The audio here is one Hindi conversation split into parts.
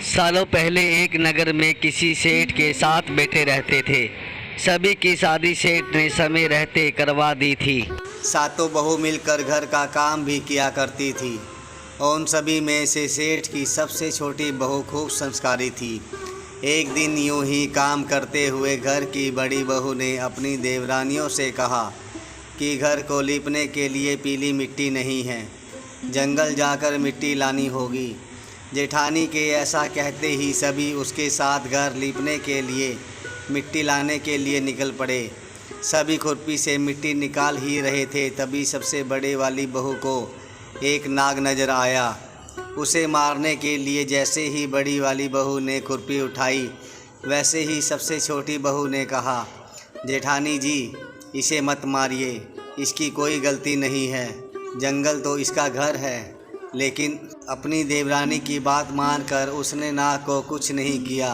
सालों पहले एक नगर में किसी सेठ के साथ बैठे रहते थे। सभी की शादी सेठ ने समय रहते करवा दी थी। सातों बहू मिलकर घर का काम भी किया करती थी। उन सभी में से सेठ की सबसे छोटी बहू खूब संस्कारी थी। एक दिन यूं ही काम करते हुए घर की बड़ी बहू ने अपनी देवरानियों से कहा कि घर को लीपने के लिए पीली मिट्टी नहीं है, जंगल जाकर मिट्टी लानी होगी। जेठानी के ऐसा कहते ही सभी उसके साथ घर लीपने के लिए मिट्टी लाने के लिए निकल पड़े। सभी खुरपी से मिट्टी निकाल ही रहे थे, तभी सबसे बड़े वाली बहू को एक नाग नज़र आया। उसे मारने के लिए जैसे ही बड़ी वाली बहू ने खुरपी उठाई, वैसे ही सबसे छोटी बहू ने कहा, जेठानी जी इसे मत मारिए, इसकी कोई गलती नहीं है, जंगल तो इसका घर है। लेकिन अपनी देवरानी की बात मानकर उसने नाग को कुछ नहीं किया।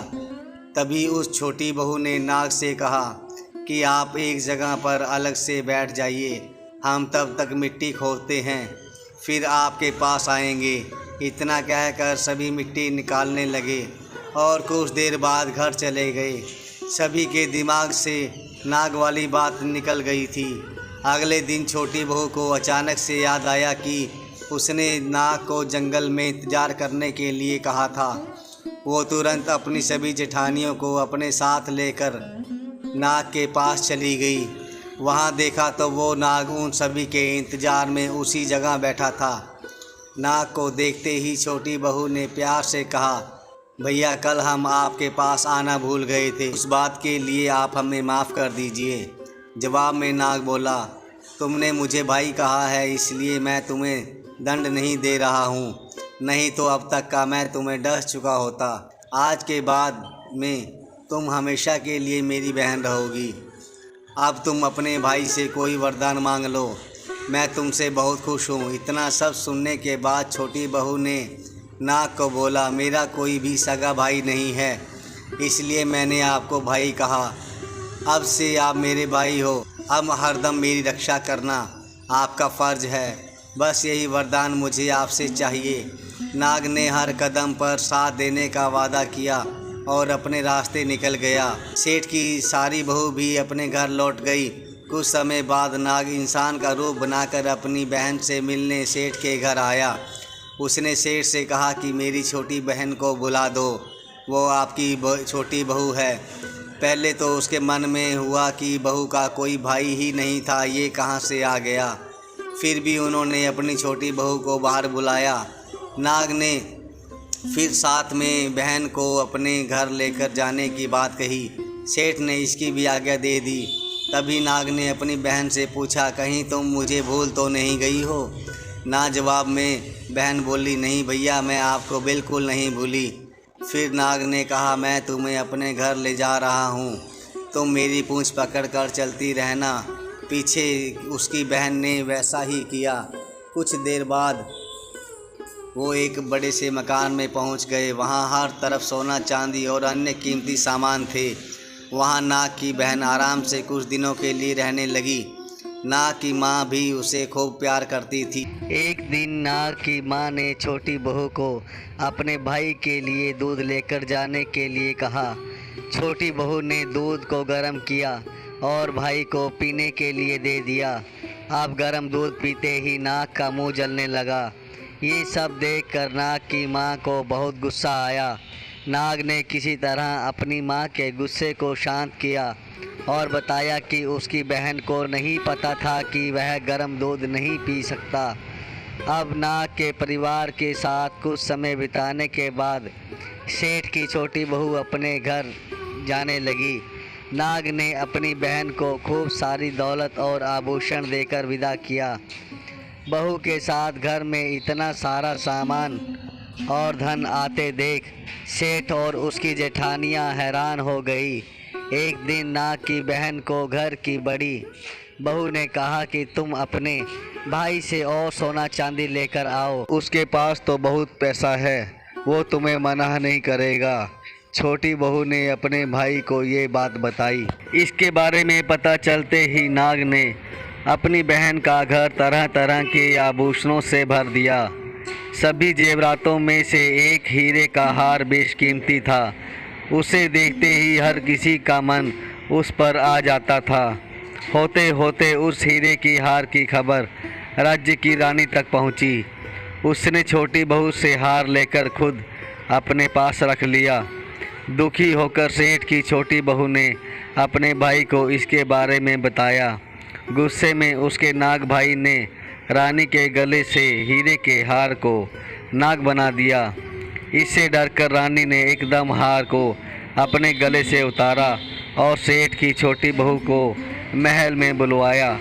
तभी उस छोटी बहू ने नाग से कहा कि आप एक जगह पर अलग से बैठ जाइए, हम तब तक मिट्टी खोदते हैं, फिर आपके पास आएंगे। इतना कहकर सभी मिट्टी निकालने लगे और कुछ देर बाद घर चले गए। सभी के दिमाग से नाग वाली बात निकल गई थी। अगले दिन छोटी बहू को अचानक से याद आया कि उसने नाग को जंगल में इंतज़ार करने के लिए कहा था। वो तुरंत अपनी सभी जेठानियों को अपने साथ लेकर नाग के पास चली गई। वहाँ देखा तो वो नाग उन सभी के इंतज़ार में उसी जगह बैठा था। नाग को देखते ही छोटी बहू ने प्यार से कहा, भैया कल हम आपके पास आना भूल गए थे, उस बात के लिए आप हमें माफ़ कर दीजिए। जवाब में नाग बोला, तुमने मुझे भाई कहा है इसलिए मैं तुम्हें दंड नहीं दे रहा हूँ, नहीं तो अब तक का मैं तुम्हें डस चुका होता। आज के बाद में तुम हमेशा के लिए मेरी बहन रहोगी। अब तुम अपने भाई से कोई वरदान मांग लो, मैं तुमसे बहुत खुश हूँ। इतना सब सुनने के बाद छोटी बहू ने नाग को बोला, मेरा कोई भी सगा भाई नहीं है, इसलिए मैंने आपको भाई कहा। अब से आप मेरे भाई हो, अब हरदम मेरी रक्षा करना आपका फ़र्ज है, बस यही वरदान मुझे आपसे चाहिए। नाग ने हर कदम पर साथ देने का वादा किया और अपने रास्ते निकल गया। सेठ की सारी बहू भी अपने घर लौट गई। कुछ समय बाद नाग इंसान का रूप बनाकर अपनी बहन से मिलने सेठ के घर आया। उसने सेठ से कहा कि मेरी छोटी बहन को बुला दो, वो आपकी छोटी बहू है। पहले तो उसके मन में हुआ कि बहू का कोई भाई ही नहीं था, ये कहाँ से आ गया। फिर भी उन्होंने अपनी छोटी बहू को बाहर बुलाया। नाग ने फिर साथ में बहन को अपने घर लेकर जाने की बात कही। सेठ ने इसकी भी आज्ञा दे दी। तभी नाग ने अपनी बहन से पूछा, कहीं तुम मुझे भूल तो नहीं गई हो? ना जवाब में बहन बोली, नहीं भैया मैं आपको बिल्कुल नहीं भूली। फिर नाग ने कहा, मैं तुम्हें अपने घर ले जा रहा हूँ, तुम मेरी पूंछ पकड़कर चलती रहना। पीछे उसकी बहन ने वैसा ही किया। कुछ देर बाद वो एक बड़े से मकान में पहुंच गए। वहां हर तरफ सोना चांदी और अन्य कीमती सामान थे। वहां नाग की बहन आराम से कुछ दिनों के लिए रहने लगी। नाग की माँ भी उसे खूब प्यार करती थी। एक दिन नाग की माँ ने छोटी बहू को अपने भाई के लिए दूध लेकर जाने के लिए कहा। छोटी बहू ने दूध को गर्म किया और भाई को पीने के लिए दे दिया। अब गर्म दूध पीते ही नाग का मुंह जलने लगा। ये सब देखकर नाग की माँ को बहुत गुस्सा आया। नाग ने किसी तरह अपनी माँ के गुस्से को शांत किया और बताया कि उसकी बहन को नहीं पता था कि वह गर्म दूध नहीं पी सकता। अब नाग के परिवार के साथ कुछ समय बिताने के बाद सेठ की छोटी बहू अपने घर जाने लगी। नाग ने अपनी बहन को खूब सारी दौलत और आभूषण देकर विदा किया। बहू के साथ घर में इतना सारा सामान और धन आते देख सेठ और उसकी जेठानियाँ हैरान हो गई। एक दिन नाग की बहन को घर की बड़ी बहू ने कहा कि तुम अपने भाई से और सोना चांदी लेकर आओ, उसके पास तो बहुत पैसा है, वो तुम्हें मना नहीं करेगा। छोटी बहू ने अपने भाई को ये बात बताई। इसके बारे में पता चलते ही नाग ने अपनी बहन का घर तरह तरह के आभूषणों से भर दिया। सभी जेवरातों में से एक हीरे का हार बेशकीमती था। उसे देखते ही हर किसी का मन उस पर आ जाता था। होते होते उस हीरे की हार की खबर राज्य की रानी तक पहुंची। उसने छोटी बहू से हार लेकर खुद अपने पास रख लिया। दुखी होकर सेठ की छोटी बहू ने अपने भाई को इसके बारे में बताया। गुस्से में उसके नाग भाई ने रानी के गले से हीरे के हार को नाग बना दिया। इससे डरकर रानी ने एकदम हार को अपने गले से उतारा और सेठ की छोटी बहू को महल में बुलवाया।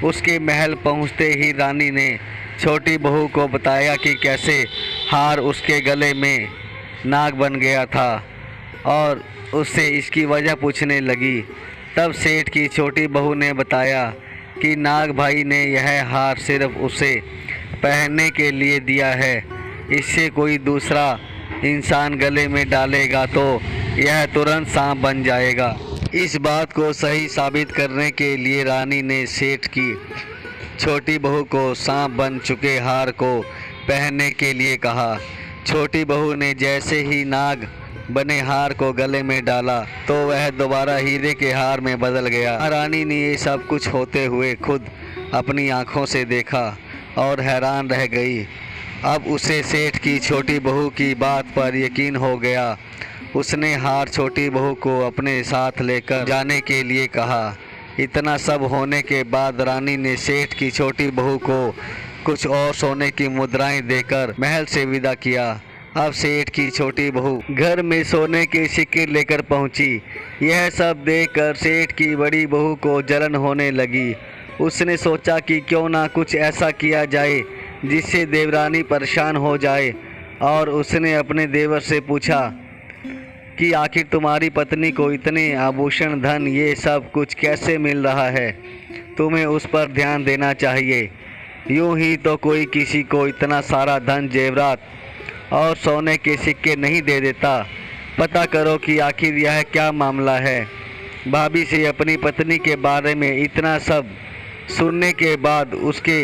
उसके महल पहुंचते ही रानी ने छोटी बहू को बताया कि कैसे हार उसके गले में नाग बन गया था और उससे इसकी वजह पूछने लगी। तब सेठ की छोटी बहू ने बताया कि नाग भाई ने यह हार सिर्फ उसे पहनने के लिए दिया है। इससे कोई दूसरा इंसान गले में डालेगा तो यह तुरंत सांप बन जाएगा। इस बात को सही साबित करने के लिए रानी ने सेठ की छोटी बहू को सांप बन चुके हार को पहनने के लिए कहा। छोटी बहू ने जैसे ही नाग बने हार को गले में डाला तो वह दोबारा हीरे के हार में बदल गया। रानी ने ये सब कुछ होते हुए खुद अपनी आंखों से देखा और हैरान रह गई। अब उसे सेठ की छोटी बहू की बात पर यकीन हो गया। उसने हार छोटी बहू को अपने साथ लेकर जाने के लिए कहा। इतना सब होने के बाद रानी ने सेठ की छोटी बहू को कुछ और सोने की मुद्राएं देकर महल से विदा किया। अब सेठ की छोटी बहू घर में सोने के सिक्के लेकर पहुंची। यह सब देखकर सेठ की बड़ी बहू को जलन होने लगी। उसने सोचा कि क्यों ना कुछ ऐसा किया जाए जिससे देवरानी परेशान हो जाए और उसने अपने देवर से पूछा कि आखिर तुम्हारी पत्नी को इतने आभूषण धन ये सब कुछ कैसे मिल रहा है। तुम्हें उस पर ध्यान देना चाहिए। यूं ही तो कोई किसी को इतना सारा धन जेवरात और सोने के सिक्के नहीं दे देता। पता करो कि आखिर यह क्या मामला है। भाभी से अपनी पत्नी के बारे में इतना सब सुनने के बाद उसके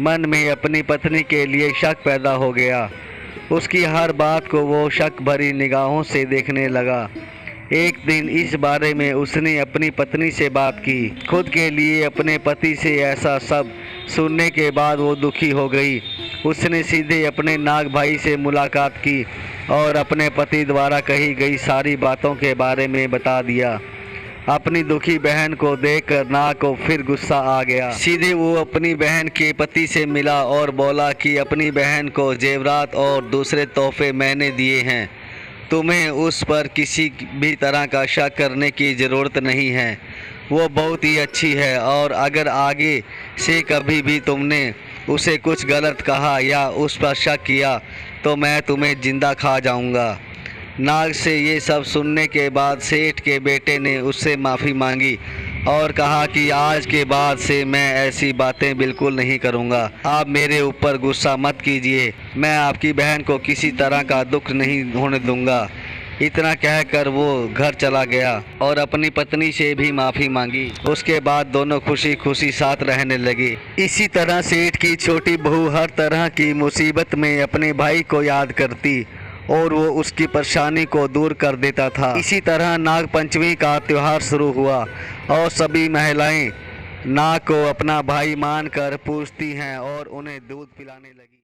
मन में अपनी पत्नी के लिए शक पैदा हो गया। उसकी हर बात को वो शक भरी निगाहों से देखने लगा। एक दिन इस बारे में उसने अपनी पत्नी से बात की। खुद के लिए अपने पति से ऐसा सब सुनने के बाद वो दुखी हो गई। उसने सीधे अपने नाग भाई से मुलाकात की और अपने पति द्वारा कही गई सारी बातों के बारे में बता दिया। अपनी दुखी बहन को देखकर नाग को फिर गुस्सा आ गया। सीधे वो अपनी बहन के पति से मिला और बोला कि अपनी बहन को जेवरात और दूसरे तोहफे मैंने दिए हैं। तुम्हें उस पर किसी भी तरह का शक करने की ज़रूरत नहीं है। वो बहुत ही अच्छी है और अगर आगे से कभी भी तुमने उसे कुछ गलत कहा या उस पर शक किया तो मैं तुम्हें जिंदा खा जाऊंगा। नाग से ये सब सुनने के बाद सेठ के बेटे ने उससे माफ़ी मांगी और कहा कि आज के बाद से मैं ऐसी बातें बिल्कुल नहीं करूंगा। आप मेरे ऊपर गुस्सा मत कीजिए। मैं आपकी बहन को किसी तरह का दुख नहीं होने दूंगा। इतना कहकर वो घर चला गया और अपनी पत्नी से भी माफ़ी मांगी। उसके बाद दोनों खुशी खुशी साथ रहने लगे। इसी तरह सेठ की छोटी बहू हर तरह की मुसीबत में अपने भाई को याद करती और वो उसकी परेशानी को दूर कर देता था। इसी तरह नाग पंचमी का त्यौहार शुरू हुआ और सभी महिलाएं नाग को अपना भाई मानकर पूजती हैं और उन्हें दूध पिलाने लगी।